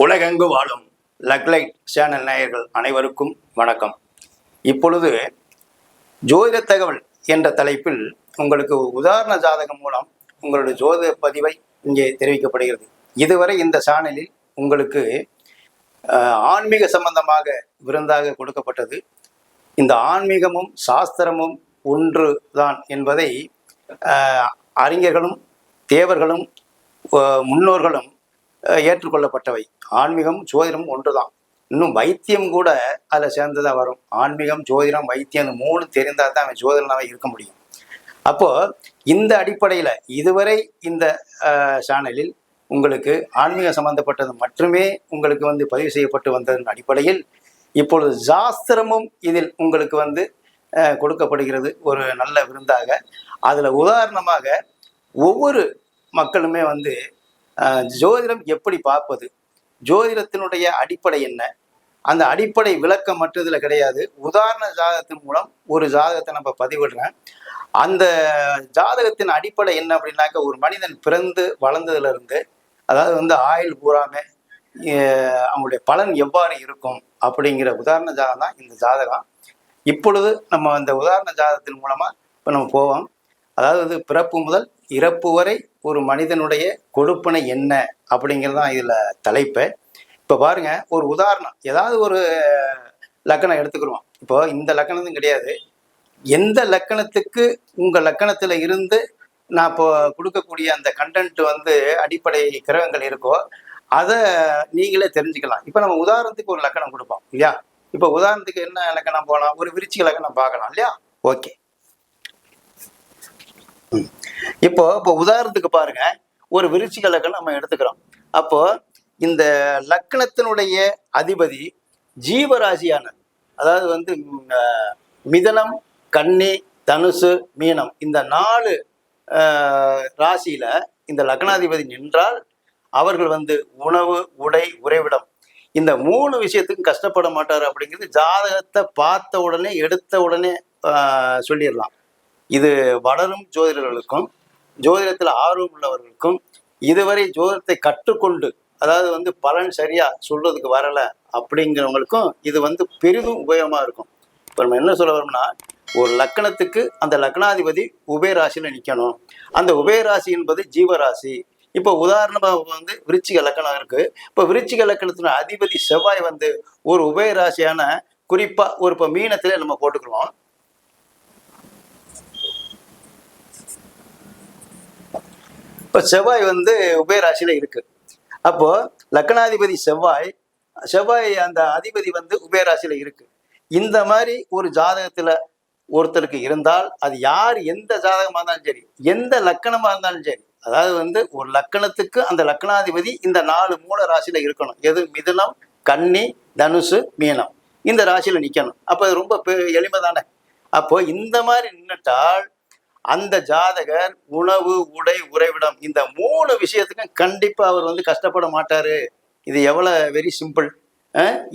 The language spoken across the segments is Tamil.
உலகெங்கு வாழும் லக்லைட் சேனல் நேயர்கள் அனைவருக்கும் வணக்கம். இப்பொழுது ஜோதிட தகவல் என்ற தலைப்பில் உங்களுக்கு உதாரண ஜாதகம் மூலம் உங்களுடைய ஜோதிட பதிவை இங்கே தெரிவிக்கப்படுகிறது. இதுவரை இந்த சேனலில் உங்களுக்கு ஆன்மீக சம்பந்தமாக விருந்தாக கொடுக்கப்பட்டது. இந்த ஆன்மீகமும் சாஸ்திரமும் ஒன்று தான் என்பதை அறிஞர்களும் தேவர்களும் முன்னோர்களும் ஏற்றுக்கொள்ளப்பட்டவை. ஆன்மீகம் ஜோதிடம் ஒன்றுதான். இன்னும் வைத்தியம் கூட அதில் சேர்ந்துதான் வரும். ஆன்மீகம், ஜோதிடம், வைத்தியம் இந்த மூணு தெரிந்தால் தான் அவன் ஜோதிடனாக இருக்க முடியும். அப்போ இந்த அடிப்படையில் இதுவரை இந்த சேனலில் உங்களுக்கு ஆன்மீகம் சம்பந்தப்பட்டது மட்டுமே உங்களுக்கு பதிவு செய்யப்பட்டு வந்ததன் அடிப்படையில் இப்பொழுது சாஸ்திரமும் இதில் உங்களுக்கு கொடுக்கப்படுகிறது ஒரு நல்ல விருந்தாக. அதில் உதாரணமாக ஒவ்வொரு மக்களுமே ஜோதிடம் எப்படி பார்ப்பது, ஜோதிடத்தினுடைய அடிப்படை என்ன, அந்த அடிப்படை விளக்கம் மற்றதில் கிடையாது. உதாரண ஜாதகத்தின் மூலம் ஒரு ஜாதகத்தை நம்ம பதிவிடுறேன். அந்த ஜாதகத்தின் அடிப்படை என்ன அப்படின்னாக்க, ஒரு மனிதன் பிறந்து வளர்ந்ததுலேருந்து அதாவது ஆயுள் பூராமே அவங்களுடைய பலன் எவ்வாறு இருக்கும் அப்படிங்கிற உதாரண ஜாதகம் தான் இந்த ஜாதகம். இப்பொழுது நம்ம அந்த உதாரண ஜாதகத்தின் மூலமாக இப்போ நம்ம போவோம். அதாவது பிறப்பு முதல் இறப்பு வரை ஒரு மனிதனுடைய கொடுப்பனை என்ன அப்படிங்கிறது தான் இதில் தலைப்பு. இப்போ பாருங்க, ஒரு உதாரணம், ஏதாவது ஒரு லக்கணம் எடுத்துக்கிறோம். இப்போ இந்த லக்கணத்தும் கிடையாது, எந்த லக்கணத்துக்கு உங்கள் லக்கணத்தில் இருந்து நான் இப்போ கொடுக்கக்கூடிய அந்த கண்டென்ட் அடிப்படை கிரகங்கள் இருக்கோ அதை நீங்களே தெரிஞ்சுக்கலாம். இப்போ நம்ம உதாரணத்துக்கு ஒரு லக்கணம் கொடுப்போம் இல்லையா? இப்போ உதாரணத்துக்கு என்ன லக்கணம் போகலாம், ஒரு விருச்சிக லக்கணம் பார்க்கலாம் இல்லையா? ஓகே, இப்போ உதாரணத்துக்கு பாருங்க, ஒரு விருச்சிக லக்கணம் நம்ம எடுத்துக்கிறோம். அப்போ இந்த லக்கணத்தினுடைய அதிபதி ஜீவராசியான, அதாவது மிதனம், கன்னி, தனுசு, மீனம், இந்த 4 ராசியில இந்த லக்னாதிபதி நின்றால் அவர்கள் உணவு, உடை, உறைவிடம் இந்த 3 விஷயத்துக்கும் கஷ்டப்பட மாட்டார் அப்படிங்கிறது ஜாதகத்தை பார்த்த உடனே எடுத்த உடனே சொல்லிடலாம். இது வளரும் ஜோதிடர்களுக்கும் ஜோதிடத்தில் ஆர்வம் உள்ளவர்களுக்கும் இதுவரை ஜோதிடத்தை கற்றுக்கொண்டு அதாவது பலன் சரியா சொல்றதுக்கு வரல அப்படிங்கிறவங்களுக்கும் இது பெரிதும் உபயோகமா இருக்கும். இப்போ நம்ம என்ன சொல்ல வரோம்னா, ஒரு லக்கணத்துக்கு அந்த லக்னாதிபதி உபயராசியில நிற்கணும். அந்த உபயராசி என்பது ஜீவராசி. இப்போ உதாரணமாக விருச்சிக லக்கணம் இருக்கு. இப்போ விருச்சிக லக்கணத்தின் அதிபதி செவ்வாய் ஒரு உபயராசியான, குறிப்பா ஒரு இப்போ மீனத்திலே நம்ம போட்டுக்கிறோம். இப்போ செவ்வாய் உபயராசியில இருக்கு. அப்போ லக்னாதிபதி செவ்வாய் அந்த அதிபதி உபயராசியில இருக்கு. இந்த மாதிரி ஒரு ஜாதகத்துல ஒருத்தருக்கு இருந்தால், அது யார் எந்த ஜாதகமா இருந்தாலும் சரி, எந்த லக்கணமா இருந்தாலும் சரி, அதாவது ஒரு லக்கணத்துக்கு அந்த லக்னாதிபதி இந்த 4 மூல ராசியில இருக்கணும். எது? மிதுனம், கன்னி, தனுசு, மீனம், இந்த ராசியில நிக்கணும். அப்போ அது ரொம்ப எளிமை தானே. அப்போ இந்த மாதிரி நின்றுட்டால் அந்த ஜாதகர் உணவு, உடை, உறைவிடம் இந்த 3 விஷயத்துக்கும் கண்டிப்பா அவர் கஷ்டப்பட மாட்டாரு. இது எவ்வளவு வெரி சிம்பிள்.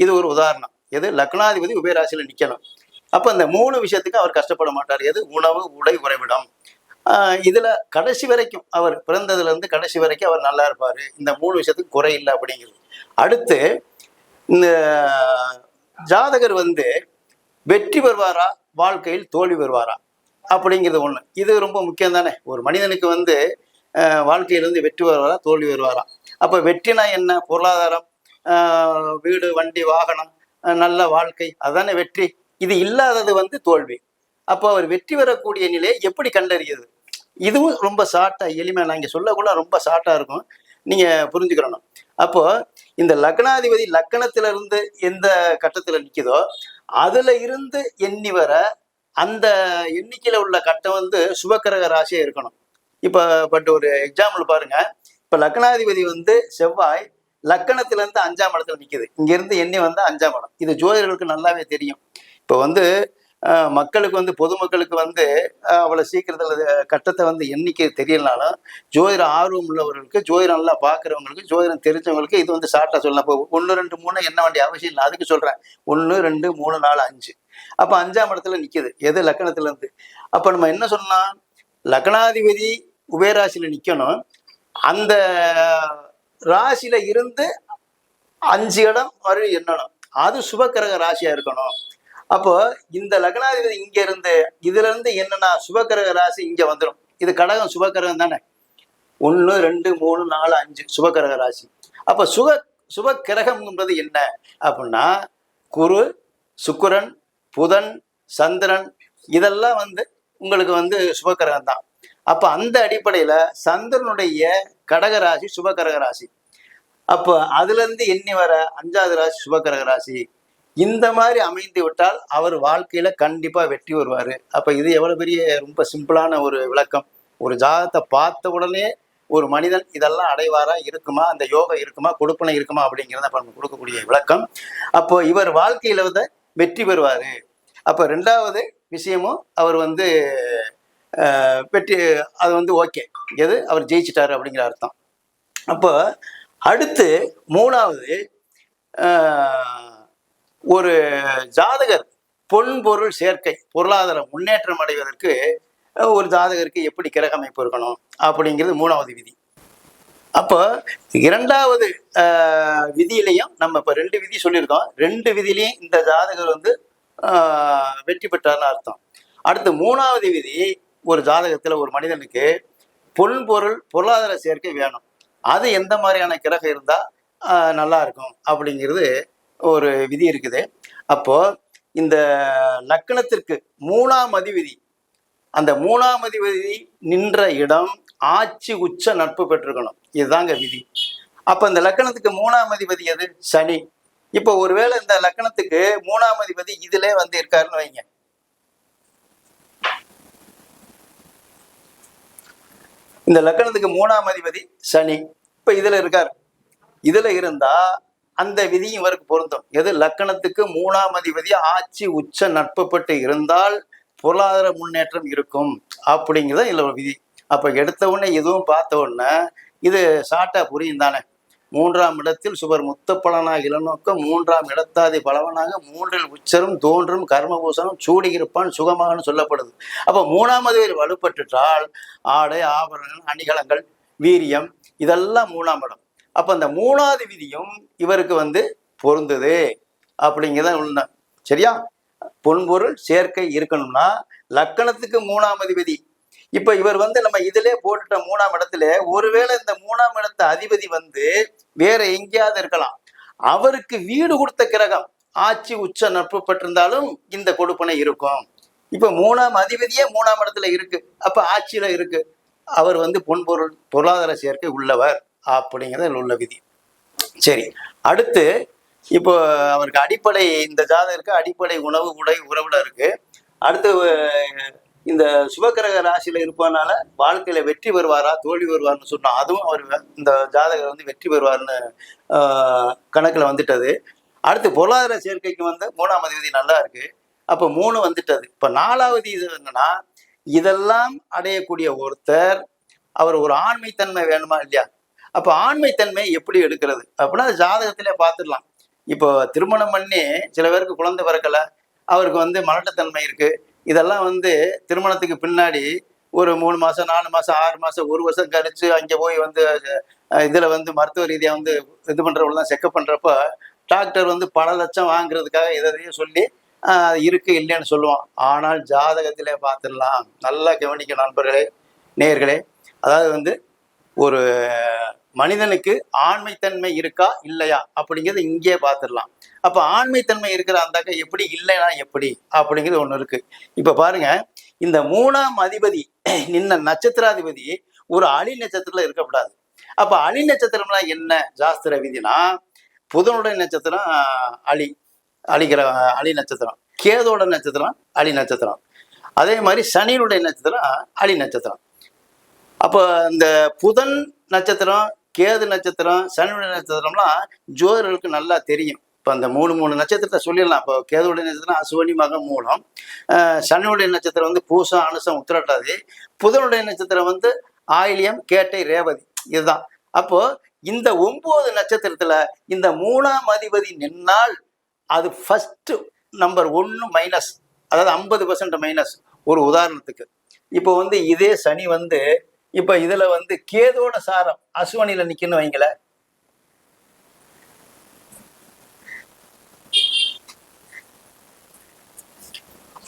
இது ஒரு உதாரணம். எது? லக்னாதிபதி உபயராசியில நிக்கணும். அப்ப இந்த 3 விஷயத்துக்கு அவர் கஷ்டப்பட மாட்டார். எது? உணவு, உடை, உறைவிடம். இதுல கடைசி வரைக்கும், அவர் பிறந்ததுல இருந்து கடைசி வரைக்கும் அவர் நல்லா இருப்பாரு. இந்த 3 விஷயத்துக்கு குறை இல்லை அப்படிங்கிறது. அடுத்து, இந்த ஜாதகர் வெற்றி பெறுவாரா, வாழ்க்கையில் தோல்வி பெறுவாரா அப்படிங்கிறது ஒண்ணு. இது ரொம்ப முக்கியம் தானே. ஒரு மனிதனுக்கு வாழ்க்கையிலிருந்து வெற்றி வருவாரா, தோல்வி வருவாரா? அப்ப வெற்றினா என்ன? பொருளாதாரம், வீடு, வண்டி, வாகனம், நல்ல வாழ்க்கை, அதுதானே வெற்றி. இது இல்லாதது தோல்வி. அப்போ அவர் வெற்றி பெறக்கூடிய நிலையை எப்படி கண்டறியது? இதுவும் ரொம்ப ஷார்ட்டா எளிமையா, நான் இங்க சொல்லக்கூட ரொம்ப ஷார்ட்டா இருக்கும், நீங்க புரிஞ்சுக்கிறணும். அப்போ இந்த லக்னாதிபதி லக்கணத்துல இருந்து எந்த கட்டத்துல நிக்குதோ அதுல இருந்து எண்ணி வர அந்த எண்ணிக்கையில உள்ள கட்டம் சுபக்கிரக ராசியா இருக்கணும். இப்ப பட் ஒரு எக்ஸாம்பிள் பாருங்க. இப்ப லக்னாதிபதி செவ்வாய் லக்கணத்துல இருந்து 5ஆம் இடத்துல நிக்குது. இங்க இருந்து எண்ணி 5ஆம் இடம். இது ஜோதிடர்களுக்கு நல்லாவே தெரியும். இப்ப மக்களுக்கு பொதுமக்களுக்கு அவ்வளவு சீக்கிரத்துல கட்டத்தை எண்ணிக்கை தெரியலனாலும், ஜோதிடம் ஆர்வம் உள்ளவர்களுக்கு, ஜோதிடம் நல்லா பாக்குறவங்களுக்கு, ஜோதிடம் தெரிஞ்சவங்களுக்கு இது ஷார்ட்டா சொல்லலாம். இப்போ 1, 2, 3 என்ன வேண்டிய அவசியம் இல்லை. அதுக்கு சொல்றேன். 1, 2, 3, 4, 5. அப்ப 5ஆம் இடத்துல நிக்குது. எது? லக்கணத்துல இருந்து. அப்ப நம்ம என்ன சொல்லலாம்? லக்னாதிபதி உபயராசியில நிக்கணும். அந்த ராசியில இருந்து 5 இடம் வரை எண்ணணும். அது சுபக்கிரக ராசியா இருக்கணும். அப்போ இந்த லக்னாதிபதி இங்க இருந்து இதுல இருந்து என்னன்னா சுபக்கிரக ராசி இங்க வந்துடும். இது கடகம் சுபக்கிரகம் தானே. 1 2 3 4 5 சுபக்கிரக ராசி. அப்ப சுபக்கிரகம்ன்றது என்ன அப்படின்னா குரு, சுக்கிரன், புதன், சந்திரன் இதெல்லாம் உங்களுக்கு சுபக்கிரகம் தான். அப்ப அந்த அடிப்படையில சந்திரனுடைய கடகராசி சுபக்கிரக ராசி. அப்போ அதுல இருந்து எண்ணி வர 5வது ராசி சுபக்கிரக ராசி. இந்த மாதிரி அமைந்து விட்டால் அவர் வாழ்க்கையில கண்டிப்பா வெற்றி வருவாரு. அப்ப இது எவ்வளவு பெரிய ரொம்ப சிம்பிளான ஒரு விளக்கம். ஒரு ஜாதகத்தை பார்த்த உடனே ஒரு மனிதன் இதெல்லாம் அடைவாரா, இருக்குமா, அந்த யோகம் இருக்குமா, கொடுப்பனை இருக்குமா அப்படிங்கிறத நம்ம கொடுக்கக்கூடிய விளக்கம். அப்போ இவர் வாழ்க்கையில வெற்றி பெறுவாரு. அப்ப 2வது விஷயமும் அவர் வெற்றி, அது ஓகே, எது அவர் ஜெயிச்சிட்டாரு அப்படிங்கிற அர்த்தம். அப்போ அடுத்து 3வது, ஒரு ஜாதகர் பொன் பொருள் சேர்க்கை பொருளாதார முன்னேற்றம் அடைவதற்கு ஒரு ஜாதகருக்கு எப்படி கிரக அமைப்பு இருக்கணும் அப்படிங்கிறது 3வது விதி. அப்போ 2வது விதியிலையும் நம்ம இப்போ 2 விதி சொல்லியிருக்கோம். 2 விதியிலையும் இந்த ஜாதகர் வெற்றி பெற்றார்னு அர்த்தம். அடுத்து 3வது விதி, ஒரு ஜாதகத்துல ஒரு மனிதனுக்கு பொன் பொருள் பொருளாதார சேர்க்கை வேணும். அது எந்த மாதிரியான கிரகம் இருந்தா நல்லா இருக்கும் அப்படிங்கிறது ஒரு விதி இருக்குது. அப்போ இந்த லக்னத்திற்கு 3ஆம் அதிபதி, அந்த 3ஆம் அதிபதி நின்ற இடம் ஆட்சி உச்ச நட்பு பெற்றிருக்கணும். இதுதாங்க விதி. அப்ப இந்த லக்னத்துக்கு 3ஆம் அதிபதி எது? சனி. இப்போ ஒருவேளை இந்த லக்னத்துக்கு 3ஆம் அதிபதி இதுல இருக்காருன்னு வைங்க. இந்த லக்னத்துக்கு 3ஆம் அதிபதி சனி இப்ப இதுல இருக்கார். இதுல இருந்தா அந்த விதியும் இவருக்கு பொருந்தும். எது? லக்னத்துக்கு 3ஆம் அதிபதி ஆட்சி உச்ச நட்பு பெற்று இருந்தால் பொருளாதார முன்னேற்றம் இருக்கும் அப்படிங்கிறத இதுல ஒரு விதி. அப்ப எடுத்த உடனே இதுவும் பார்த்த உடனே இது ஷார்ட்டா புரியும் தானே. 3ஆம் இடத்தில் சுவர் முத்த பலனாக இளநோக்கம், 3ஆம் இடத்தாதி பலவனாக, 3இல் உச்சரும் தோன்றும் கர்மபூசனம் சூடியிருப்பான் சுகமாகனு சொல்லப்படுது. அப்ப 3ஆம் அதிபதி வலுப்பட்டுட்டால் ஆடை ஆபரணங்கள் அணிகலங்கள் வீரியம் இதெல்லாம் 3ஆம் இடம். அப்ப அந்த 3வது விதியும் இவருக்கு பொருந்துது அப்படிங்கிறத உள்ள. சரியா? பொன்பொருள் சேர்க்கை இருக்கணும்னா லக்கணத்துக்கு 3ஆம் அதிபதி. இப்ப இவர் நம்ம இதிலே போட்டுட்ட 3ஆம் இடத்துல ஒருவேளை இந்த 3ஆம் இடத்த அதிபதி வேற எங்கேயாவது இருக்கலாம். அவருக்கு வீடு கொடுத்த கிரகம் ஆட்சி உச்ச நட்பு பெற்றிருந்தாலும் இந்த கொடுப்பனை இருக்கும். இப்ப 3ஆம் அதிபதியே 3ஆம் இடத்துல இருக்கு. அப்ப ஆட்சியில இருக்கு. அவர் பொன்பொருள் பொருளாதார சேர்க்கை உள்ளவர் அப்படிங்கிறது உள்ள விதி. சரி, அடுத்து இப்போ அவருக்கு அடிப்படை, இந்த ஜாதகருக்கு அடிப்படை உணவு உடை உறவுல இருக்கு. அடுத்து இந்த சுபக்கிரக ராசியில இருப்பதனால வாழ்க்கையில வெற்றி பெறுவாரா தோல்வி வருவார்னு சொன்னா அதுவும் அவர் இந்த ஜாதகர் வெற்றி பெறுவார்னு கணக்குல வந்துட்டது. அடுத்து பொருளாதார சேர்க்கைக்கு 3ஆம் அதிபதி நல்லா இருக்கு. அப்ப 3 வந்துட்டது. இப்ப 4வது இது என்னன்னா, இதெல்லாம் அடையக்கூடிய ஒருத்தர் அவர் ஒரு ஆண்மைத்தன்மை வேணுமா இல்லையா? அப்ப ஆண்மைத்தன்மை எப்படி எடுக்கிறது அப்படின்னா ஜாதகத்திலே பார்த்துடலாம். இப்போ திருமணம் பண்ணி சில பேருக்கு குழந்தை பிறக்கல, அவருக்கு மலட்டுத்தன்மை இருக்கு. இதெல்லாம் திருமணத்துக்கு பின்னாடி ஒரு 3 மாசம் 4 மாசம் 6 மாசம் 1 வருஷம் கழிச்சு அங்கே போய் இதுல மருத்துவ ரீதியா இது பண்றவங்க தான் செக்கப் பண்றப்ப டாக்டர் பல லட்சம் வாங்குறதுக்காக எதையும் சொல்லி இருக்கு இல்லைன்னு சொல்லுவான். ஆனால் ஜாதகத்திலே பார்த்துடலாம். நல்லா கவனிக்க நண்பர்களே, நேயர்களே. அதாவது ஒரு மனிதனுக்கு ஆண்மைத்தன்மை இருக்கா இல்லையா அப்படிங்கிறது இங்கே பார்த்துடலாம். அப்ப ஆண்மைத்தன்மை இருக்கிற அந்தாக்க எப்படி, இல்லைன்னா எப்படி அப்படிங்கிறது ஒண்ணு இருக்கு. இப்ப பாருங்க, இந்த 3ஆம் அதிபதி நின்ன நட்சத்திராதிபதி ஒரு அலி நட்சத்திரத்துல இருக்கக்கூடாது. அப்ப அலி நட்சத்திரம்னா என்ன சாஸ்திர விதினா, புதனுடைய நட்சத்திரம் அலி நட்சத்திரம், கேதோட நட்சத்திரம் அலி நட்சத்திரம், அதே மாதிரி சனியினுடைய நட்சத்திரம் அலி நட்சத்திரம். அப்போ இந்த புதன் நட்சத்திரம், கேது நட்சத்திரம், சனியுடைய நட்சத்திரம்லாம் ஜோதிடர்களுக்கு நல்லா தெரியும். இப்போ அந்த 3 நட்சத்திரத்தை சொல்லிடலாம். இப்போ கேதுவுடைய நட்சத்திரம் அசுவனி மகம் மூலம், சனியுடைய நட்சத்திரம் பூசம் அனுசம் உத்திரட்டாதி, புதனுடைய நட்சத்திரம் ஆயிலியம் கேட்டை ரேவதி, இதுதான். அப்போ இந்த 9 நட்சத்திரத்துல இந்த 3ஆம் அதிபதி நின்னால் அது ஃபர்ஸ்ட் நம்பர் 1 மைனஸ், அதாவது 50% மைனஸ். ஒரு உதாரணத்துக்கு இப்போ இதே சனி இப்ப இதுல கேதோட சாரம் அசுவனில நிக்கணும் வைங்கள.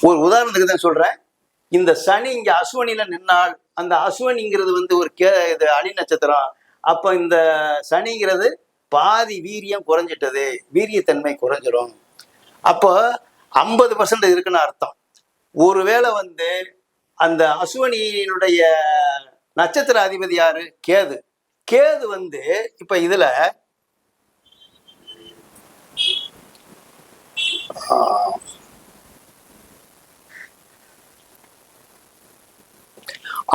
ஒரு உதாரணத்துக்கு தான் சொல்றேன். இந்த சனி இங்க அசுவனில நின்னால், அந்த அசுவனிங்கிறது வந்து ஒரு இது அலி நட்சத்திரம். அப்ப இந்த சனிங்கிறது பாதி வீரியம் குறைஞ்சிட்டது, வீரியத்தன்மை குறைஞ்சிடும். அப்போ 50% இருக்குன்னு அர்த்தம். ஒருவேளை வந்து அந்த அசுவனியினுடைய நட்சத்திர அதிபதி யாரு? கேது. கேது வந்து இப்ப இதுல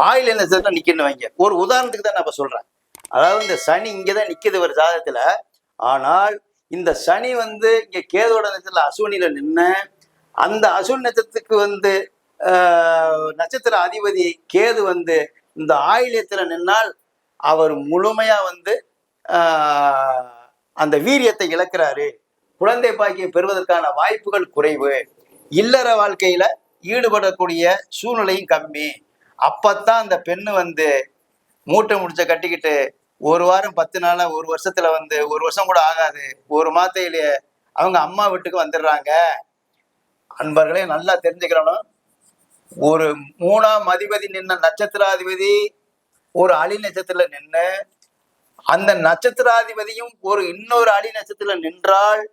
ஆயில் நட்சத்திரம் நிக்கணும் வைங்க. ஒரு உதாரணத்துக்கு தான் நான் சொல்றேன். அதாவது இந்த சனி இங்கதான் நிக்குது ஒரு ஜாதகத்துல. ஆனால் இந்த சனி வந்து இங்க கேதோட நட்சத்திரத்துல அசுவனில நின்று அந்த அசுவன் நட்சத்திரத்துக்கு வந்து நட்சத்திர அதிபதி கேது வந்து இந்த ஆயில்யத்துல நின்னால் அவர் முழுமையா வந்து அந்த வீரியத்தை இழக்கிறாரு. குழந்தை பாக்கியம் பெறுவதற்கான வாய்ப்புகள் குறைவு. இல்லற வாழ்க்கையில ஈடுபடக்கூடிய சூழ்நிலையும் கம்மி. அப்பத்தான் அந்த பெண்ணு வந்து மூட்டை முடிச்ச கட்டிக்கிட்டு ஒரு வாரம் 10 நாளா ஒரு வருஷத்துல வந்து ஒரு வருஷம் கூட ஆகாது, ஒரு மாத்தையிலேயே அவங்க அம்மா வீட்டுக்கு வந்துடுறாங்க. அன்பர்களே நல்லா தெரிஞ்சுக்கிறணும். ஒரு 3ஆம் அதிபதி நின்ன நட்சத்திராதிபதி ஒரு அலி நட்சத்திரத்துல நின்று அந்த நட்சத்திராதிபதியும் ஒரு இன்னொரு அலி நட்சத்திரத்துல நின்றால்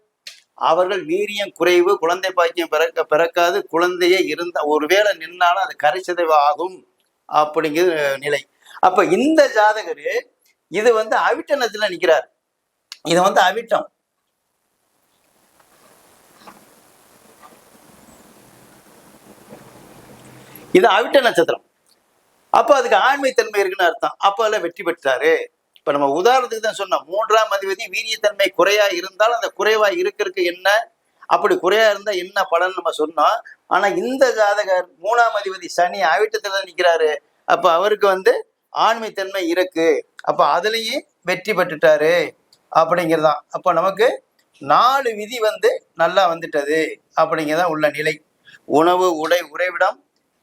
அவர்கள் வீரியம் குறைவு, குழந்தை பாக்கியம் பிறக்காது. குழந்தையே இருந்த ஒருவேளை நின்னாலும் அது கரைச்சிதைவு ஆகும் அப்படிங்கிற நிலை. அப்ப இந்த ஜாதகரு இது வந்து அவிட்ட நட்சத்திரத்துல நிக்கிறார். இது வந்து அவிட்டம். இது அவிட்ட நட்சத்திரம். அப்ப அதுக்கு ஆண்மைத்தன்மை இருக்குன்னு அர்த்தம். அப்ப அதில் வெற்றி பெற்றாரு. இப்ப நம்ம உதாரணத்துக்கு தான் சொன்னோம், 3ஆம் அதிபதி வீரியத்தன்மை குறையா இருந்தால் அந்த குறைவா இருக்கிறதுக்கு என்ன, அப்படி குறையா இருந்தா என்ன பலன் நம்ம சொன்னோம். ஆனா இந்த ஜாதகர் 3ஆம் அதிபதி சனி அவிட்டத்துல நிக்கிறாரு. அப்ப அவருக்கு வந்து ஆண்மைத்தன்மை இருக்கு. அப்ப அதுலயும் வெற்றி பெற்றுட்டாரு அப்படிங்கிறதான். அப்ப நமக்கு 4 விதி வந்து நல்லா வந்துட்டது அப்படிங்கிறதான் உள்ள நிலை. உணவு, உடை, உறைவிடம்,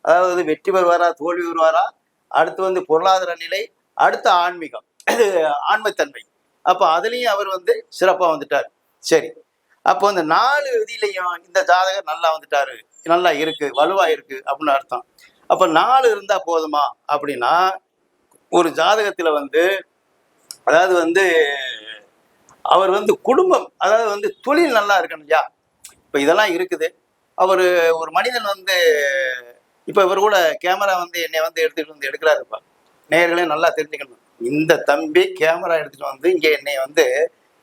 அதாவது வெற்றி பெறுவாரா தோல்வி வருவாரா, அடுத்து வந்து பொருளாதார நிலை, அடுத்த ஆன்மீகம், ஆண்மைத்தன்மை. அப்ப அதுலயும் அவர் வந்து சிறப்பா வந்துட்டார். சரி, அப்போ அந்த 4 விதியிலையும் இந்த ஜாதகர் நல்லா வந்துட்டாரு, நல்லா இருக்கு, வலுவா இருக்கு அப்படின்னு அர்த்தம். அப்ப 4 இருந்தா போதுமா அப்படின்னா, ஒரு ஜாதகத்துல வந்து அதாவது வந்து அவர் வந்து குடும்பம், அதாவது வந்து தொழில் நல்லா இருக்கணும் இல்லையா. இப்ப இதெல்லாம் இருக்குது. அவர் ஒரு மனிதன் வந்து இப்ப இவர் கூட கேமரா வந்து என்னை வந்து எடுத்துட்டு வந்து எடுக்கிறாருப்பா. நேயர்களே நல்லா தெரிஞ்சுக்கணும். இந்த தம்பி கேமரா எடுத்துட்டு வந்து இங்க என்னை வந்து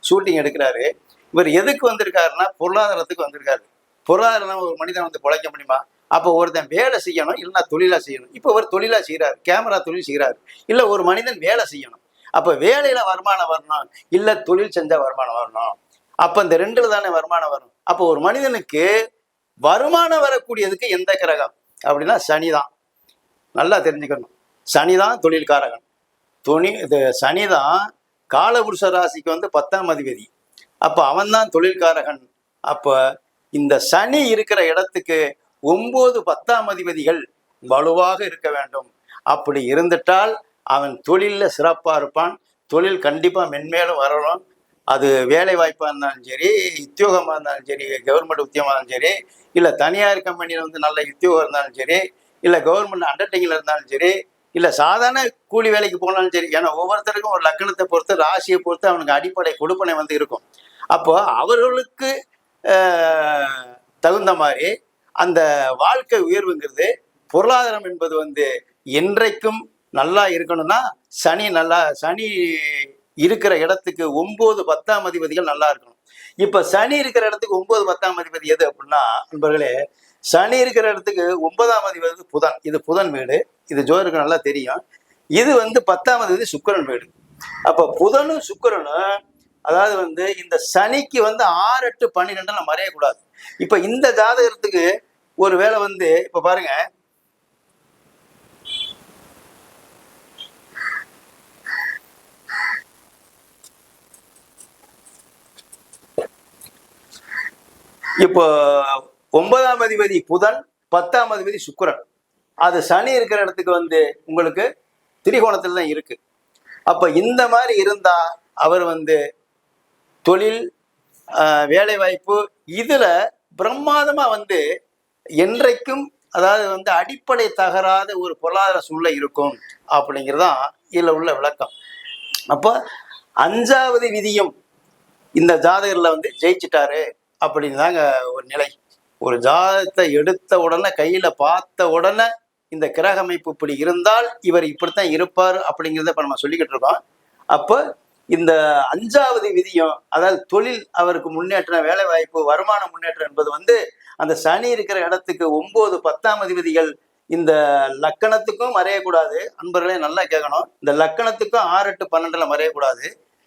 ஷூட்டிங் எடுக்கிறாரு. இவர் எதுக்கு வந்திருக்காருன்னா பொருளாதாரத்துக்கு வந்திருக்காரு. பொருளாதாரம் ஒரு மனிதன் வந்து பிழைக்க முடியுமா? அப்போ ஒருத்தன் வேலை செய்யணும், இல்லைன்னா தொழிலா செய்யணும். இப்போ ஒரு தொழிலா செய்யறாரு, கேமரா தொழில் செய்யறாரு. இல்ல ஒரு மனிதன் வேலை செய்யணும். அப்ப வேலையில வருமானம் வரணும், இல்ல தொழில் செஞ்சா வருமானம் வரணும். அப்ப இந்த 2ல தானே வருமானம் வரும். அப்போ ஒரு மனிதனுக்கு வருமானம் வரக்கூடியதுக்கு எந்த கிரகம் அப்படின்னா சனிதான். நல்லா தெரிஞ்சுக்கணும். சனிதான் தொழில்காரகன். இது சனிதான் காலபுருஷ ராசிக்கு வந்து 10ஆம் அதிபதி. அப்ப அவன் தான் தொழில்காரகன். அப்ப இந்த சனி இருக்கிற இடத்துக்கு 9, 10ஆம் அதிபதிகள் வலுவாக இருக்க வேண்டும். அப்படி இருந்துட்டால் அவன் தொழில்ல சிறப்பா இருப்பான். தொழில் கண்டிப்பா மென்மேலும் வரணும். அது வேலை வாய்ப்பா இருந்தாலும் சரி, உத்தியோகமா இருந்தாலும் சரி, கவர்மெண்ட் உத்தியோகமா இருந்தாலும் சரி, இல்ல தனியார் கம்பெனியில வந்து நல்ல உத்தியோகம் இருந்தாலும் சரி, இல்ல கவர்மெண்ட் அண்டர்டேக்கிங்ல இருந்தாலும் சரி, இல்ல சாதாரண கூலி வேலைக்கு போனாலும் சரி. ஏன்னா ஒவ்வொருத்தருக்கும் ஒரு லக்கணத்தை பொறுத்து, ராசியை பொறுத்து அவனுக்கு அடிப்படை கொடுப்பனை வந்து இருக்கும். அப்போ அவர்களுக்கு தகுந்த மாதிரி அந்த வாழ்க்கை உயர்வுங்கிறது, பொருளாதாரம் என்பது வந்து என்றைக்கும் நல்லா இருக்கணும்னா சனி இருக்கிற இடத்துக்கு 9, 10ஆம் அதிபதிகள் நல்லா இருக்கணும். இப்ப சனி இருக்கிற இடத்துக்கு 9, 10ஆம் அதிபதி எது அப்படின்னா நண்பர்களே, சனி இருக்கிற இடத்துக்கு 9ஆம் அதிபதி புதன். இது புதன் வீடு. இது ஜோதிடருக்கு நல்லா தெரியும். இது வந்து 10ஆம் அதிபதி சுக்கிரன் வீடு. அப்ப புதனும் சுக்கிரனும், அதாவது வந்து இந்த சனிக்கு வந்து 6, 8, 12 நம்ம மறையக்கூடாது. இப்ப இந்த ஜாதகத்துக்கு ஒரு வேளை வந்து இப்ப பாருங்க, இப்போ 9ஆம் அதிபதி புதன், 10ஆம் அதிபதி சுக்கிரன். அது சனி இருக்கிற இடத்துக்கு வந்து உங்களுக்கு திரிகோணத்துல தான் இருக்கு. அப்ப இந்த மாதிரி இருந்தா அவர் வந்து தொழில், வேலை வாய்ப்பு இதுல பிரம்மாதமா வந்து என்றைக்கும் அதாவது வந்து அடிப்படை தகராத ஒரு பொருளாதார சூழ்நிலை இருக்கும் அப்படிங்கிறதான் இதுல உள்ள விளக்கம். அப்போ 5வது விதியும் இந்த ஜாதகர்ல வந்து ஜெயிச்சிட்டாரு அப்படின்னு தாங்க ஒரு நிலை. ஒரு ஜாதகத்தை எடுத்த உடனே கையில பார்த்த உடனே இந்த கிரக அமைப்பு இப்படி இருந்தால் இவர் இப்படித்தான் இருப்பார் அப்படிங்கிறத இப்ப நம்ம சொல்லிக்கிட்டு இருக்கோம். அப்போ இந்த 5வது விதியும் அதாவது தொழில் அவருக்கு முன்னேற்றம், வேலை வாய்ப்பு, வருமான முன்னேற்றம் என்பது வந்து அந்த சனி இருக்கிற இடத்துக்கு 9, 10ஆம் அதிபதிகள் இந்த லக்கணத்துக்கும் மறையக்கூடாது. அன்பர்களே நல்லா கேட்கணும், இந்த லக்கணத்துக்கும் 6, 8, 12ல மறையக்கூடாது.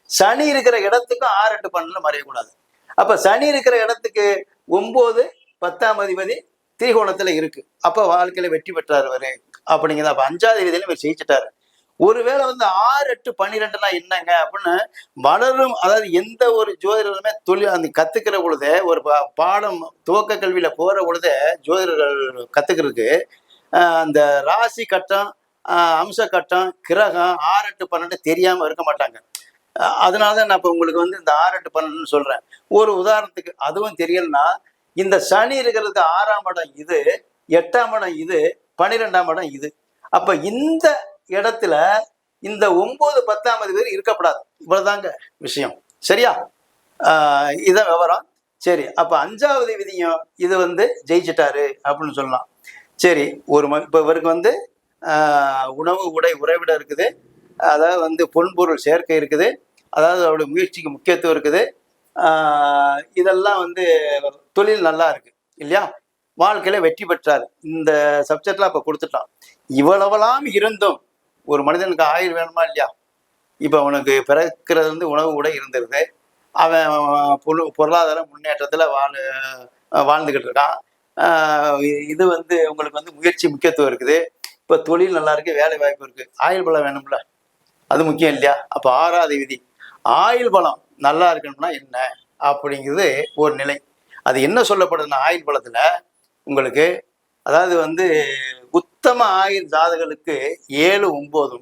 சனி இருக்கிற இடத்துக்கும் 6, 8, 12ல மறையக்கூடாது. அப்ப சனி இருக்கிற இடத்துக்கு 9, 10ஆம் அதிபதி திரிகோணத்துல இருக்கு. அப்ப வாழ்க்கையில வெற்றி பெற்றார் அவரு அப்படிங்கிறத. அப்ப 5வது விதியில இவர் ஜெயிச்சிட்டாரு. ஒருவேளை வந்து 6, 8, 12லாம் என்னங்க அப்படின்னு வளரும், அதாவது எந்த ஒரு ஜோதிடருமே தொழில் அந்த கத்துக்கிற பொழுதே ஒரு பாடம் துவக்க கல்வியில போற பொழுதே ஜோதிடர்கள் கத்துக்கிறதுக்கு அந்த ராசி கட்டம், அம்ச கட்டம், கிரகம் 6, 8, 12 தெரியாம இருக்க மாட்டாங்க. அதனாலதான் நான் இப்ப உங்களுக்கு வந்து இந்த 6, 8, 12 சொல்றேன். ஒரு உதாரணத்துக்கு அதுவும் தெரியலன்னா, இந்த சனி இருக்கிறதுக்கு 6ஆம் இடம் இது, 8ஆம் இடம் இது, 12ஆம் இடம் இது. அப்ப இந்த இடத்துல இந்த 9, 10ஆம் அதிபதி இருக்கப்படாது. இவ்வளவுதாங்க விஷயம். சரியா? இதான் விவரம். சரி, அப்ப 5வது விதியும் இது வந்து ஜெயிச்சிட்டாரு அப்படின்னு சொல்லலாம். சரி, ஒரு இப்ப இவருக்கு வந்து உணவு, உடை, உறைவிடம் இருக்குது. அதாவது வந்து பொன்பொருள் சேர்க்கை இருக்குது. அதாவது அவருடைய முயற்சிக்கு முக்கியத்துவம் இருக்குது. இதெல்லாம் வந்து தொழில் நல்லா இருக்கு இல்லையா? வாழ்க்கையில வெற்றி பெற்றார். இந்த சப்ஜெக்ட்லாம் அப்ப கொடுத்துட்டான். இவ்வளவெல்லாம் இருந்தும் ஒரு மனிதனுக்கு ஆயுள் வேணுமா இல்லையா? இப்ப அவனுக்கு பிறக்கிறது வந்து உணவு கூட இருந்துருது. அவன் பொருளாதார முன்னேற்றத்துல வாழ்ந்துகிட்டு இருக்கான். இது வந்து உங்களுக்கு வந்து முயற்சி முக்கியத்துவம் இருக்குது. இப்ப தொழில் நல்லா இருக்கு, வேலை வாய்ப்பு இருக்கு. ஆயுள் பலம் வேணும்ல, அது முக்கியம் இல்லையா? அப்ப 6வது விதி ஆயுள் பலம் நல்லா இருக்கணும்னா என்ன அப்படிங்கிறது ஒரு நிலை. அது என்ன சொல்லப்படுதுன்னா, ஆயுள் பலத்துல உங்களுக்கு அதாவது வந்து உத்தம ஆயுள் ஜாதகர்களுக்கு 7, 9,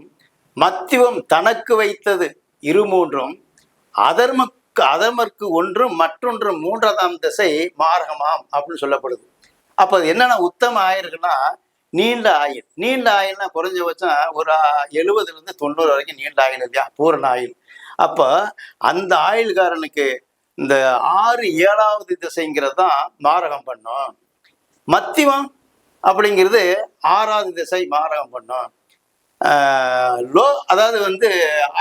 மத்திவம் தனக்கு வைத்தது 2, 3, அதர்மற்கு 1, மற்றொன்று 3ஆம் திசை மாரகமாம் அப்படின்னு சொல்லப்படுது. அப்ப அது என்னன்னா, உத்தம ஆயுள்னா நீண்ட ஆயுள். நீண்ட ஆயுள்னா குறைஞ்சபட்சம் ஒரு 70 to 90 வரைக்கும் நீண்ட ஆயுள் இல்லையா? பூரண ஆயுள். அப்ப அந்த ஆயுள்காரனுக்கு இந்த 6, 7வது திசைங்கிறது தான் மாரகம் பண்ணும். மத்திவம் அப்படிங்கிறது 6வது திசை மாரகம் பண்ணும். அதாவது வந்து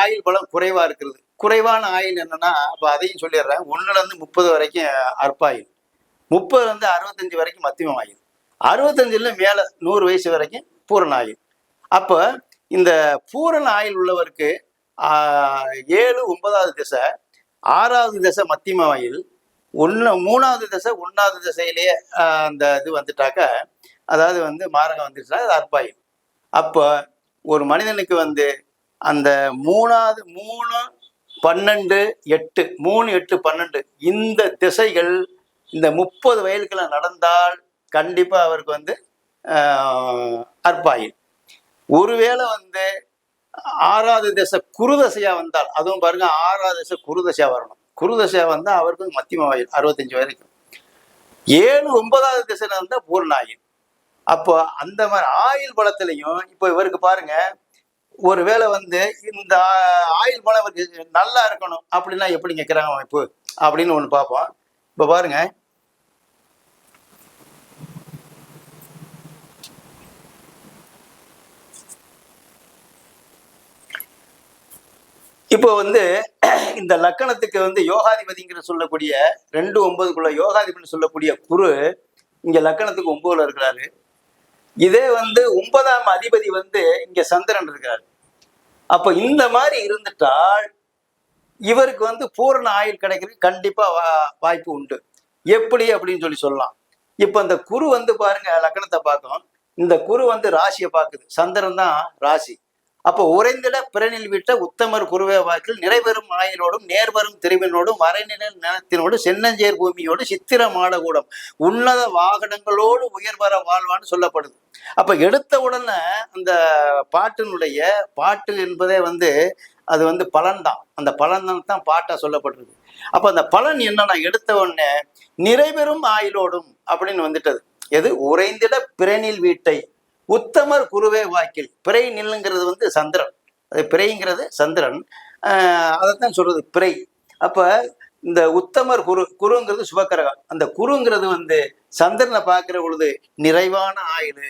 ஆயுள் பலம் குறைவா இருக்கிறது. குறைவான ஆயுள் என்னன்னா, அப்ப அதையும் சொல்லிடுறேன். 1ல இருந்து 30 வரைக்கும் அற்பாயுள், 30ல இருந்து 65 வரைக்கும் மத்தியமம் ஆயுள், 65ல மேல 100 வயசு வரைக்கும் பூரண ஆயுள். அப்ப இந்த பூரண ஆயுள் உள்ளவருக்கு 7, 9வது திசை, 6வது திசை மத்தியம ஆயுள், 3வது திசை 1வது திசையிலேயே அந்த இது வந்துட்டாக்க, அதாவது வந்து மாரகம் வந்துருச்சுன்னா அது அற்பாயுள். அப்போ ஒரு மனிதனுக்கு வந்து அந்த 3, 12, 8, 3, 8, 12 இந்த திசைகள் இந்த 30 வயதுக்குள்ள நடந்தால் கண்டிப்பா அவருக்கு வந்து அற்பாயுள். ஒருவேளை வந்து 6வது திசை குருதசையா வந்தால், அதுவும் பாருங்க 6வது திசை குருதசையா வரணும். குருதசையா வந்தா அவருக்கு மத்தியம ஆயுள் 65 வரைக்கும். 7, 9வது திசையில இருந்தா பூர்ண ஆயுள். அப்போ அந்த மாதிரி ஆயுள் பலத்திலையும் இப்போ இவருக்கு பாருங்க, ஒருவேளை வந்து இந்த ஆயுள் பலம் இவருக்கு நல்லா இருக்கணும் அப்படின்னா எப்படிங்க கிரக அமைப்பு அப்படின்னு ஒண்ணு பார்ப்போம். இப்ப பாருங்க, இப்போ வந்து இந்த லக்கணத்துக்கு வந்து யோகாதிபதிங்கிற சொல்லக்கூடிய 2, 9க்குள்ள யோகாதிபதி சொல்லக்கூடிய குரு இங்க லக்கணத்துக்கு 9ல இருக்கிறாரு. இதே வந்து 9ஆம் அதிபதி வந்து இங்க சந்திரன் இருக்கிறார். அப்ப இந்த மாதிரி இருந்துட்டால் இவருக்கு வந்து பூரண ஆயுள் கிடைக்கிறதுக்கு கண்டிப்பா வாய்ப்பு உண்டு. எப்படி அப்படின்னு சொல்லலாம். இப்ப இந்த குரு வந்து பாருங்க, லக்கணத்தை பார்க்கும். இந்த குரு வந்து ராசியை பார்க்குது. சந்திரன் தான் ராசி. அப்போ உறைந்திட பிறனில் விட்ட உத்தமர் குருவே வாக்கில் நிறைவரும் ஆயிலோடும் நேர்வரும் திருவினோடும் வரைநிழல் நிலத்தினோடு சென்னஞ்சேர் பூமியோடு சித்திர மாடகூடம் உன்னத வாகனங்களோடு உயர்வர வாழ்வான்னு சொல்லப்படுது. அப்ப எடுத்த உடனே அந்த பாட்டினுடைய பாட்டு என்பதே வந்து அது வந்து பலன் தான். அந்த பலன் தான் பாட்டா சொல்லப்பட்டிருக்கு. அப்ப அந்த பலன் என்னன்னா, எடுத்த உடனே நிறைவெறும் ஆயுளோடும் அப்படின்னு வந்துட்டது. எது உறைந்திட பிறைநில் வீட்டை உத்தமர் குருவே வாக்கில். பிறை நில்லுங்கிறது வந்து சந்திரன், அது பிறைங்கிறது சந்திரன், அதைத்தான் சொல்றது பிறை. அப்ப இந்த உத்தமர் குருங்கிறது சுபக்கிரகம். அந்த குருங்கிறது வந்து சந்திரனை பார்க்கிற பொழுது நிறைவான ஆயுள்,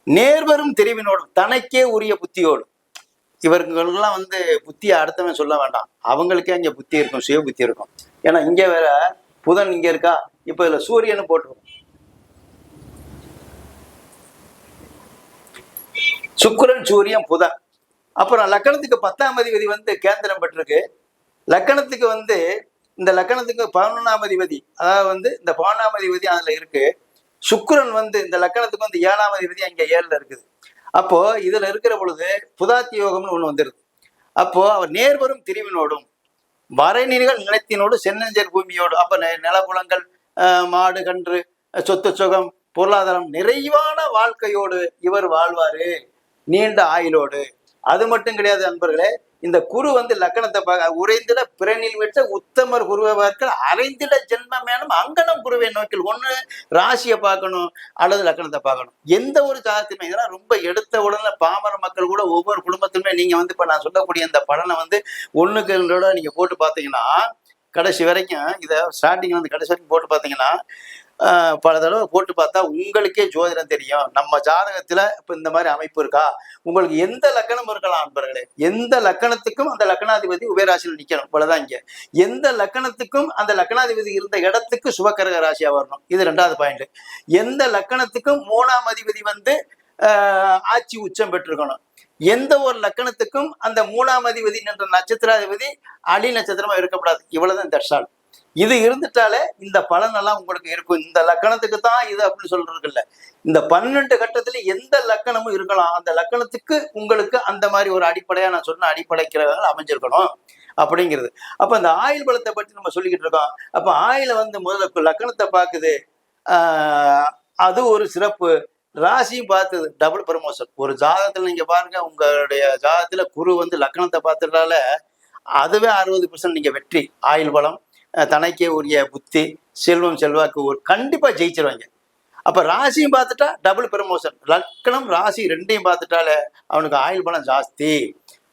நேர்வரும் தெரிவினோடும், தனக்கே உரிய புத்தியோடு. இவர்களுக்கெல்லாம் வந்து புத்தியை அடுத்தவன் சொல்ல வேண்டாம், அவங்களுக்கே இங்க புத்தி இருக்கும், சுய புத்தி இருக்கும். ஏன்னா இங்க வேற புதன் இங்க இருக்கா, இப்ப இதுல சூரியனும் போட்டுரும், சுக்கிரன் சூரியன் புதன். அப்புறம் லக்கணத்துக்கு 10ஆம் அதிபதி வந்து கேந்திரம் பெற்றிருக்கு. லக்கணத்துக்கு வந்து இந்த லக்கணத்துக்கு 11ஆம் அதிபதி, அதாவது வந்து இந்த 11ஆம் அதிபதி அதுல இருக்கு. சுக்கிரன் வந்து இந்த லக்கணத்துக்கு வந்து 7ஆம் அதிபதி அங்க 7ல இருக்குது. அப்போ இதுல இருக்கிற பொழுது புதாத்தி யோகம்னு ஒண்ணு வந்துருது. அப்போ அவர் நேர்வரும் திரிவினோடும் வரைநிகள் நிலத்தினோடு சென்னஞ்சர் பூமியோடு, அப்ப நிலப்புலங்கள், மாடு கன்று, சொத்து சுகம், பொருளாதாரம், நிறைவான வாழ்க்கையோடு இவர் வாழ்வாரு, நீண்ட ஆயுளோடு. அது மட்டும் கிடையாது நண்பர்களே, இந்த குரு வந்து லக்கணத்தை பார்க்க உறைந்திட பிறனில் விட்ட உத்தமர் குருவை பார்க்க அரைந்திட ஜென்மமேனும் அங்கனம் குருவை நோக்கில். ஒண்ணு ராசியை பார்க்கணும் அல்லது லக்கணத்தை பார்க்கணும். எந்த ஒரு ஜாதகத்துமே இதெல்லாம் ரொம்ப எடுத்த உடனே பாமர மக்கள் கூட ஒவ்வொரு குடும்பத்திலுமே நீங்க வந்து இப்ப நான் சொல்லக்கூடிய இந்த பலனை வந்து ஒண்ணுக்கு ரெண்டோட நீங்க போட்டு பார்த்தீங்கன்னா கடைசி வரைக்கும், இதை ஸ்டார்டிங் வந்து கடைசி வரைக்கும் போட்டு பார்த்தீங்கன்னா பல தடவை போட்டு பார்த்தா உங்களுக்கே ஜோதிடம் தெரியும். நம்ம ஜாதகத்துல இப்ப இந்த மாதிரி அமைப்பு இருக்கா, உங்களுக்கு எந்த லக்கணம் இருக்கலாம் நண்பர்களே, எந்த லக்கணத்துக்கும் அந்த லக்கணாதிபதி உபயராசியில் நிக்கணும். இவ்வளவுதான். இங்க எந்த லக்கணத்துக்கும் அந்த லக்கணாதிபதி இருந்த இடத்துக்கு சுபக்கரக ராசியா வரணும். இது 2வது பாயிண்ட். எந்த லக்கணத்துக்கும் 3ஆம் அதிபதி வந்து ஆட்சி உச்சம் பெற்றிருக்கணும். எந்த ஒரு லக்கணத்துக்கும் அந்த 3ஆம் அதிபதி என்ற நட்சத்திராதிபதி அடி நட்சத்திரமா இருக்கக்கூடாது. இவ்வளவுதான் தர்ஷால். இது இருந்துட்டாலே இந்த பலன் எல்லாம் உங்களுக்கு இருக்கும். இந்த லக்கணத்துக்கு தான் இது அப்படின்னு சொல்றது இல்ல. இந்த 12 கட்டத்துல எந்த லக்கணமும் இருக்கலாம். அந்த லக்கணத்துக்கு உங்களுக்கு அந்த மாதிரி ஒரு அடிப்படையா நான் சொன்ன அடிப்படை கிரகங்கள் அமைஞ்சிருக்கணும் அப்படிங்கிறது. அப்ப இந்த ஆயுள் பலத்தை பற்றி நம்ம சொல்லிக்கிட்டு இருக்கோம். அப்ப ஆயுளை வந்து முதல்ல லக்கணத்தை பார்க்குது, அது ஒரு சிறப்பு. ராசியும் பார்த்தது டபுள் ப்ரமோஷன். ஒரு ஜாதகத்துல நீங்க பாருங்க, உங்களுடைய ஜாதகத்துல குரு வந்து லக்கணத்தை பார்த்ததால அதுவே 60% நீங்க வெற்றி, ஆயுள் பலம், தனக்கே உரிய புத்தி, செல்வம் செல்வாக்கு கண்டிப்பா ஜெயிச்சிருவாங்க. அப்ப ராசியும் பார்த்துட்டா டபுள் ப்ரமோஷன். லக்கணம் ராசி 2யும் பார்த்துட்டாலே அவனுக்கு ஆயுள் பலம் ஜாஸ்தி.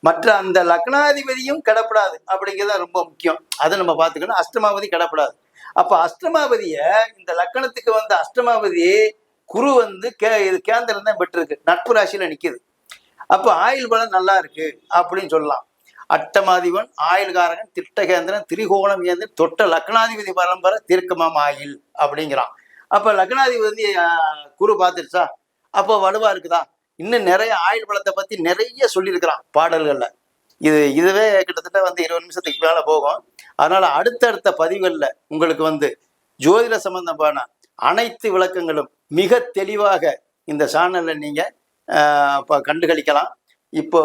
மற்ற அந்த லக்னாதிபதியும் கிடப்படாது அப்படிங்கிறது ரொம்ப முக்கியம். அதை நம்ம பார்த்துக்கணும். அஷ்டமாவதி கிடப்படாது. அப்ப அஷ்டமாவதிய இந்த லக்கணத்துக்கு வந்து அஷ்டமாவதி குரு வந்து கேந்திரம் தான் பெற்றிருக்கு, நட்பு ராசியில நிக்குது. அப்ப ஆயுள் பலம் நல்லா இருக்கு அப்படின்னு சொல்லலாம். அட்டமாதிபன் ஆயுள்காரகன் திட்டகேந்திரன் திரிகோணம் ஏந்திர தொட்ட லக்னாதிபதி பரம்பரை தீர்க்கமாம் ஆயுள் அப்படிங்கிறான். அப்ப லக்னாதிபதி குரு பார்த்துருச்சா, அப்போ வலுவா இருக்குதா. இன்னும் நிறைய ஆயுள் பலத்தை பத்தி நிறைய சொல்லியிருக்கிறான் பாடல்கள்ல. இதுவே கிட்டத்தட்ட வந்து 20 நிமிஷத்துக்கு மேல போகும். அதனால அடுத்தடுத்த பதிவுகள்ல உங்களுக்கு வந்து ஜோதிட சம்பந்தமான அனைத்து விளக்கங்களும் மிக தெளிவாக இந்த சேனல்ல நீங்க கண்டுகளிக்கலாம். இப்போ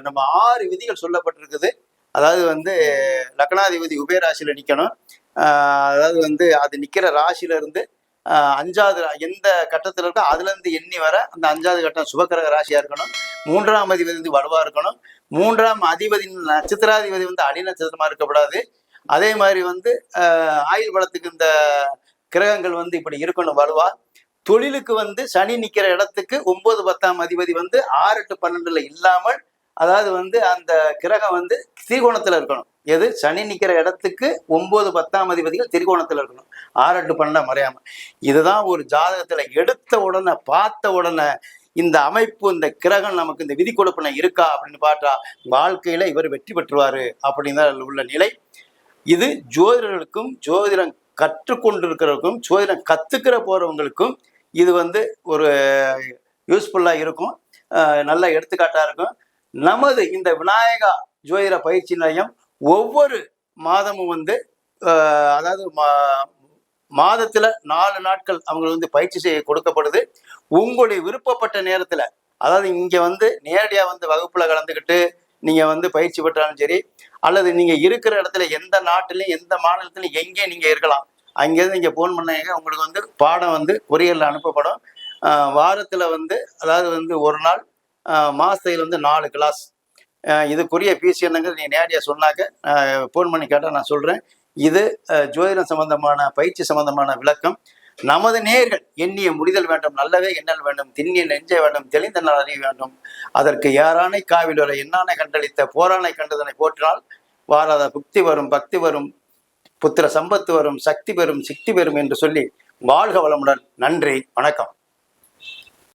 நம்ம 6 விதிகள் சொல்லப்பட்டிருக்குது. அதாவது வந்து லக்னாதிபதி உபயராசியில நிக்கணும். அதாவது வந்து அது நிக்கிற ராசியில இருந்து 5வது எந்த கட்டத்துல இருக்கோ அதுல இருந்து எண்ணி வர அந்த 5வது கட்டம் சுபக்கிரக ராசியா இருக்கணும். 3ஆம் அதிபதி வந்து வலுவா இருக்கணும். 3ஆம் அதிபதி நட்சத்திராதிபதி வந்து அடி நட்சத்திரமா இருக்கக்கூடாது. அதே மாதிரி வந்து ஆயுள் பலத்துக்கு இந்த கிரகங்கள் வந்து இப்படி இருக்கணும் வலுவா. தொழிலுக்கு வந்து சனி நிக்கிற இடத்துக்கு 9, 10ஆம் அதிபதி வந்து 6, 8, 12ல இல்லாமல், அதாவது வந்து அந்த கிரகம் வந்து திரிகோணத்துல இருக்கணும். எது சனி நிக்கிற இடத்துக்கு 9, 10ஆம் அதிபதிகள் திரிகோணத்துல இருக்கணும். 6, 8, 12 மறையாம. இதுதான் ஒரு ஜாதகத்துல எடுத்த உடனே பார்த்த உடனே இந்த அமைப்பு, இந்த கிரகம் நமக்கு இந்த விதி கொடுப்பன இருக்கா அப்படின்னு பார்த்தா வாழ்க்கையில இவர் வெற்றி பெற்றுவாரு அப்படின்னு தான் உள்ள நிலை. இது ஜோதிடர்களுக்கும் ஜோதிடம் கற்றுக்கொண்டிருக்கிறவருக்கும் ஜோதிடம் கத்துக்கிற போறவங்களுக்கும் இது வந்து ஒரு யூஸ்ஃபுல்லா இருக்கும், நல்ல எடுத்துக்காட்டா இருக்கும். நமது இந்த விநாயகா ஜோதிட பயிற்சி நிலையம் ஒவ்வொரு மாதமும் வந்து அதாவது மாதத்துல 4 நாட்கள் அவங்க வந்து பயிற்சி செய்ய கொடுக்கப்படுது. உங்களுடைய விருப்பப்பட்ட நேரத்துல, அதாவது இங்க வந்து நேரடியா வந்து வகுப்புல கலந்துக்கிட்டு நீங்க வந்து பயிற்சி பெற்றாலும் சரி, அல்லது நீங்க இருக்கிற இடத்துல எந்த நாட்டிலையும் எந்த மாநிலத்திலையும் எங்கே நீங்க இருக்கலாம், அங்கேருந்து நீங்க போன் பண்ணீங்க, உங்களுக்கு வந்து பாடம் வந்து கொரியர்ல அனுப்பப்படும். வாரத்துல வந்து அதாவது வந்து ஒரு நாள், மாசத்துல வந்து 4 கிளாஸ். இதுக்குரிய ஃபீஸ் என்னங்கிறது நீ நேரடியாக சொன்னாக்க ஃபோன் பண்ணி கேட்டால் நான் சொல்றேன். இது ஜோதிடம் சம்பந்தமான பயிற்சி சம்பந்தமான விளக்கம். நமது நேர்கள் எண்ணிய முடிதல் வேண்டும், நல்லவே எண்ணல் வேண்டும், திண்ணிய நெஞ்ச வேண்டும், தெளிந்த நாள் அறிய வேண்டும். அதற்கு யாரானை காவிலுரை எண்ணானை கண்டளித்த போரானை கண்டதனை போற்றினால் வாராத புக்தி வரும், பக்தி வரும், புத்திர சம்பத்து வரும், சக்தி பெறும், சிக்தி பெறும் என்று சொல்லி வாழ்க வளமுடன். நன்றி, வணக்கம்.